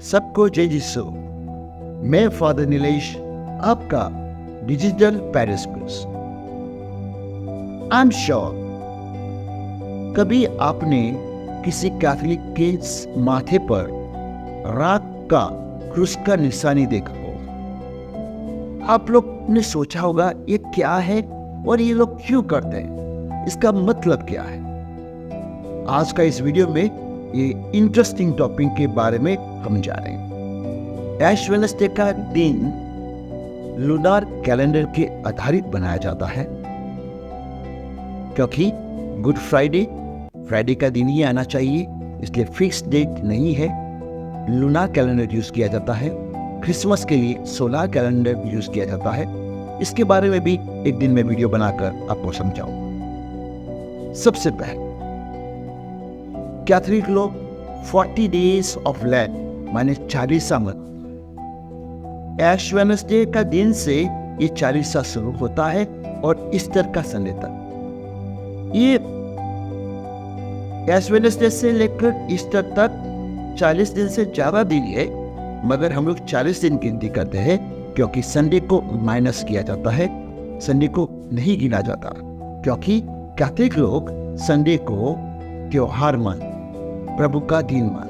सबको जय यीशु। मैं फादर नीलेश, आपका digital Paris priest. I am sure कभी आपने किसी कैथोलिक के माथे पर राख का क्रूस का निशानी देखा हो। आप लोग ने सोचा होगा ये क्या है और ये लोग क्यों करते हैं, इसका मतलब क्या है। आज का इस वीडियो में ये इंटरेस्टिंग टॉपिक के बारे में हम जानेंगे। ऐश वेडनेसडे का दिन लूनार कैलेंडर के आधारित बनाया जाता है, क्योंकि गुड फ्राइडे का दिन ही आना चाहिए, इसलिए फिक्स डेट नहीं है। लूनार कैलेंडर यूज किया जाता है। क्रिसमस के लिए सोलार कैलेंडर यूज किया जाता है। इसके बारे में भी एक दिन में वीडियो बनाकर आपको समझाऊं। सबसे पहले कैथोलिक लोग 40 डेज ऑफ लेंट माने 40 मत ऐश वेडनेसडे का दिन से ये 40 शुरू होता है और ईस्टर का संडे तक। ये ऐश वेडनेसडे से लेकर ईस्टर तक 40 दिन से ज्यादा दिन है, मगर हम लोग 40 दिन गिनती करते हैं क्योंकि संडे को माइनस किया जाता है, संडे को नहीं गिना जाता, क्योंकि कैथोलिक लोग संडे को त्योहार मान, प्रभु का दिन मान।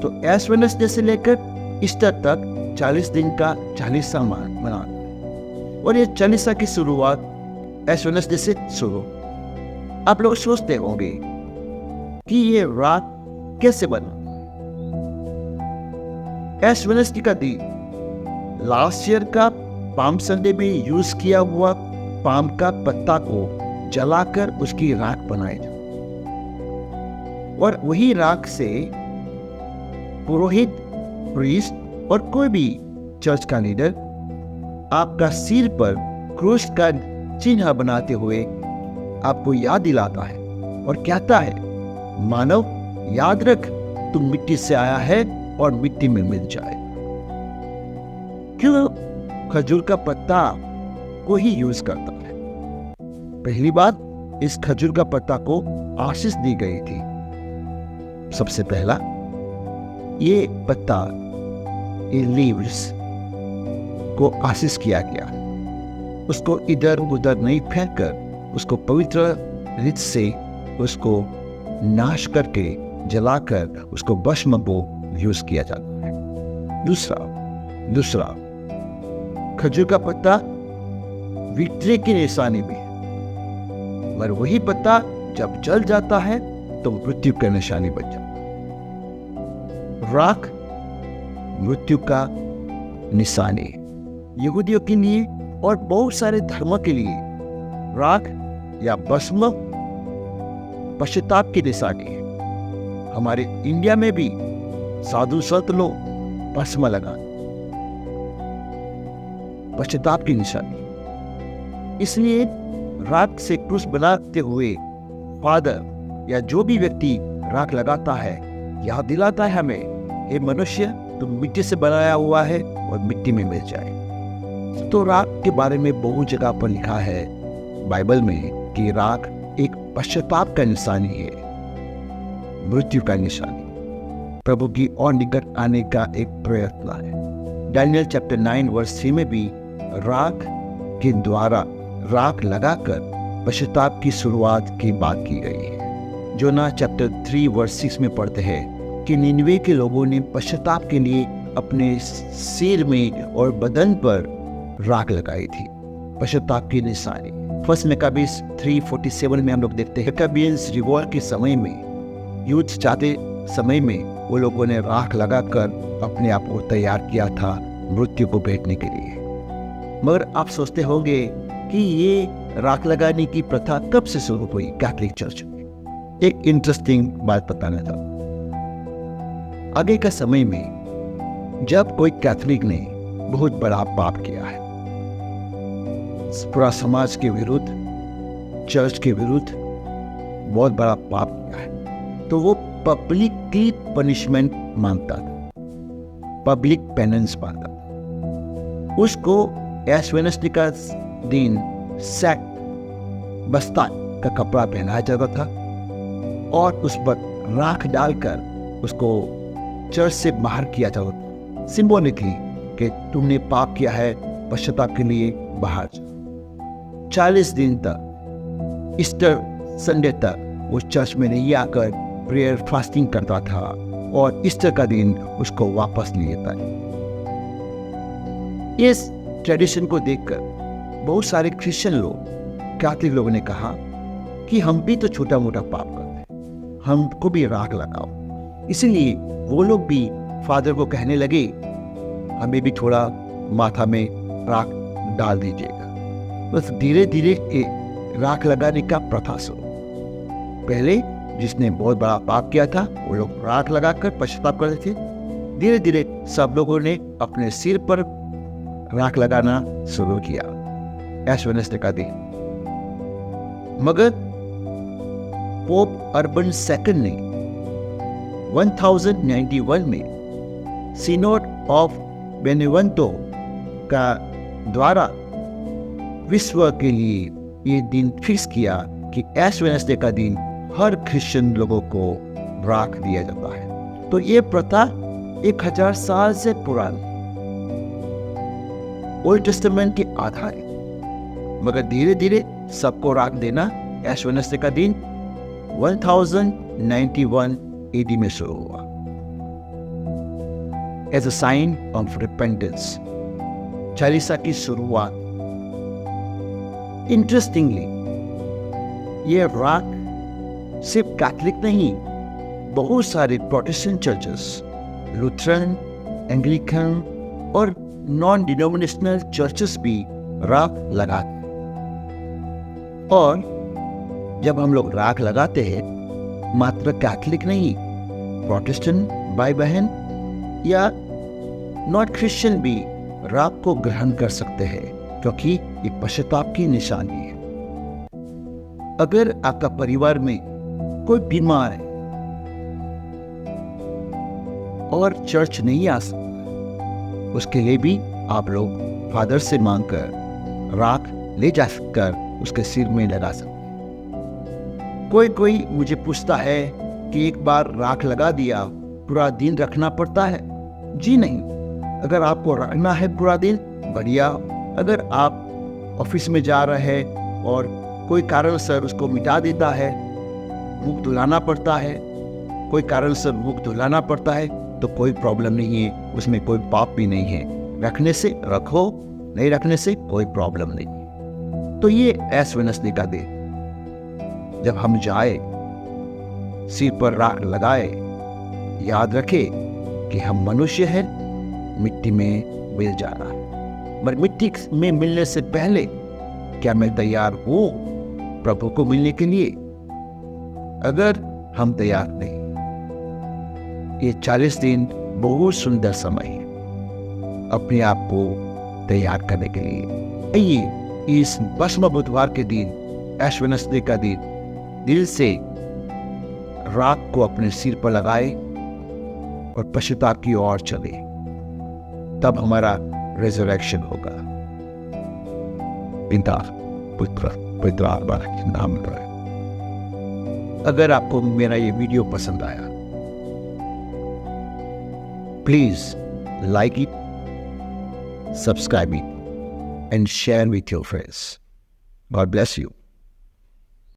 तो ऐश वेडनेसडे से लेकर ईस्टर तक 40 दिन का 40 मना, और ये 40 की शुरुआत ऐश वेडनेसडे से शुरू। आप लोग सोचते होंगे कि ये रात कैसे बना। ऐश वेडनेसडे का दिन लास्ट ईयर का पाम संडे में यूज किया हुआ पाम का पत्ता को जलाकर उसकी राख बनाई जाए, और वही राख से पुरोहित, प्रीस्ट और कोई भी चर्च का लीडर आपका सिर पर क्रूस का चिन्ह बनाते हुए आपको याद दिलाता है और कहता है, मानव याद रख, तू मिट्टी से आया है और मिट्टी में मिल जाए। क्यों खजूर का पत्ता को ही यूज करता है? पहली बात, इस खजूर का पत्ता को आशीष दी गई थी। सबसे पहला, ये पत्ता, ये लीव्स को आशीष किया गया। उसको इधर उधर नहीं फेंककर उसको पवित्र रीत से उसको नाश करके जलाकर उसको भस्म को यूज किया जाता है। दूसरा खजूर का पत्ता विक्ट्री की निशानी भी है, पर वही पत्ता जब जल जाता है तो मृत्यु का निशानी बन जाता है। राख मृत्यु का निशानी यहूदियों के लिए और बहुत सारे धर्मों के लिए राख या भस्म पश्चाताप की निशानी है। हमारे इंडिया में भी साधु संत लोग भस्म लगा, पश्चाताप की निशानी। इसलिए राख से क्रूस बनाते हुए फादर या जो भी व्यक्ति राख लगाता है याद दिलाता है हमें, हे मनुष्य, तुम मिट्टी से बनाया हुआ है और मिट्टी में मिल जाए। तो राख के बारे में बहुत जगह पर लिखा है बाइबल में कि राख एक पश्चाताप का निशानी है, मृत्यु का निशानी, प्रभु की और निकट आने का एक प्रयत्न है। डैनियल चैप्टर 9 वर्स 3 में भी राख के द्वारा राख लगाकर पश्चाताप की शुरुआत की बात की गई है। जोना चैप्टर 3 वर्स 6 में पढ़ते हैं कि निनवे के लोगों ने पश्चाताप के लिए अपने सिर में और बदन पर राख लगाई थी, पश्चाताप की निशानी। फर्स्ट मकाबीज 3:47 में हम लोग देखते हैं मकाबियंस रिवॉल्ट के समय में, युद्ध चाहते समय में वो लोगों ने राख लगाकर अपने आप को तैयार किया था मृत्यु को भेंटने के लिए। मगर आप सोचते होंगे कि ये राख लगाने की प्रथा कब से शुरू हुई कैथोलिक चर्च में। एक इंटरेस्टिंग बात बताना था। आगे का समय में जब कोई कैथोलिक ने बहुत बड़ा पाप किया है, पूरा समाज के विरुद्ध, चर्च के विरुद्ध बहुत बड़ा पाप किया है, तो वो पब्लिकली पनिशमेंट मांगता था, पब्लिक पेनेंस मांगता था। उसको ऐश वेडनेसडे का दिन सैक, बस्ता का कपड़ा पहनाया जाता था और उस पर राख डालकर उसको चर्च से बाहर किया जाता था, सिंबॉलिकली कि तुमने पाप किया है, पश्चाताप के लिए बाहर जाओ। 40 दिन तक, ईस्टर संडे तक वो चर्च में नहीं आकर प्रेयर फास्टिंग करता था और ईस्टर का दिन उसको वापस ले लेता है। इस ट्रेडिशन को देखकर बहुत सारे क्रिश्चियन लोग, कैथोलिक लोगों ने कहा कि हम भी तो छोटा मोटा पाप करते हैं, हमको भी राख लगाओ। इसीलिए वो लोग भी फादर को कहने लगे, हमें भी थोड़ा माथा में राख डाल दीजिएगा। बस धीरे धीरे राख लगाने का प्रथा शुरू। पहले जिसने बहुत बड़ा पाप किया था वो लोग राख लगाकर पश्चाताप करते थे। धीरे धीरे सब लोगों ने अपने सिर पर राख लगाना शुरू किया ऐश वेडनेसडे का दिन। मगर पोप अर्बन II ने 1091 में सिनोड ऑफ बेनेवेंटो का द्वारा विश्व के लिए ये दिन फिक्स किया कि ऐश वेडनेसडे का दिन हर क्रिश्चियन लोगों को राख दिया जाता है। तो ये प्रथा 1000 साल से पुरानी, ओल्ड टेस्टामेंट के आधारित, मगर धीरे धीरे सबको राख देना ऐश वेडनेसडे का दिन 1091 AD में शुरू हुआ as a sign of repentance, चालीसा की शुरुआत। इंटरेस्टिंगली ये राख सिर्फ कैथोलिक नहीं, बहुत सारे प्रोटेस्टेंट चर्चेस, लुथरन, एंग्लिकन और नॉन डिनोमिनेशनल चर्चेस भी राख लगाते हैं। और जब हम लोग राख लगाते हैं, मात्र कैथोलिक नहीं, प्रोटेस्टेंट भाई बहन या नॉन क्रिश्चियन भी राख को ग्रहण कर सकते हैं, क्योंकि ये पश्चाताप की निशानी है। अगर आपका परिवार में कोई बीमार है और चर्च नहीं आ सकता, उसके लिए भी आप लोग फादर से मांगकर राख ले जा कर उसके सिर में लगा सकते हैं। कोई मुझे पूछता है कि एक बार राख लगा दिया पूरा दिन रखना पड़ता है? जी नहीं, अगर आपको रखना है पूरा दिन बढ़िया। अगर आप ऑफिस में जा रहे हैं और कोई कारण से उसको मिटा देता है, मुख धुलाना पड़ता है, कोई कारण से मुख धुलाना पड़ता है, तो कोई प्रॉब्लम नहीं है, उसमें कोई पाप भी नहीं है। रखने से रखो, नहीं रखने से कोई प्रॉब्लम नहीं। तो ये ऐश वेडनेसडे का दिन जब हम जाए, सिर पर राख लगाए, याद रखे कि हम मनुष्य हैं, मिट्टी में मिल जाना है। मगर मिट्टी में मिलने से पहले क्या मैं तैयार हूं प्रभु को मिलने के लिए? अगर हम तैयार नहीं, ये 40 दिन बहुत सुंदर समय है अपने आप को तैयार करने के लिए। आइए इस भस्म बुधवार के दिन, ऐश वेडनेसडे का दिन, दिल से राख को अपने सिर पर लगाए और पश्चाताप की ओर चले, तब हमारा रिजरेक्शन होगा। पिता पुत्र पवित्र आत्मा के नाम पर। अगर आपको मेरा ये वीडियो पसंद आया, please like it, subscribe it and share with your friends. God bless you.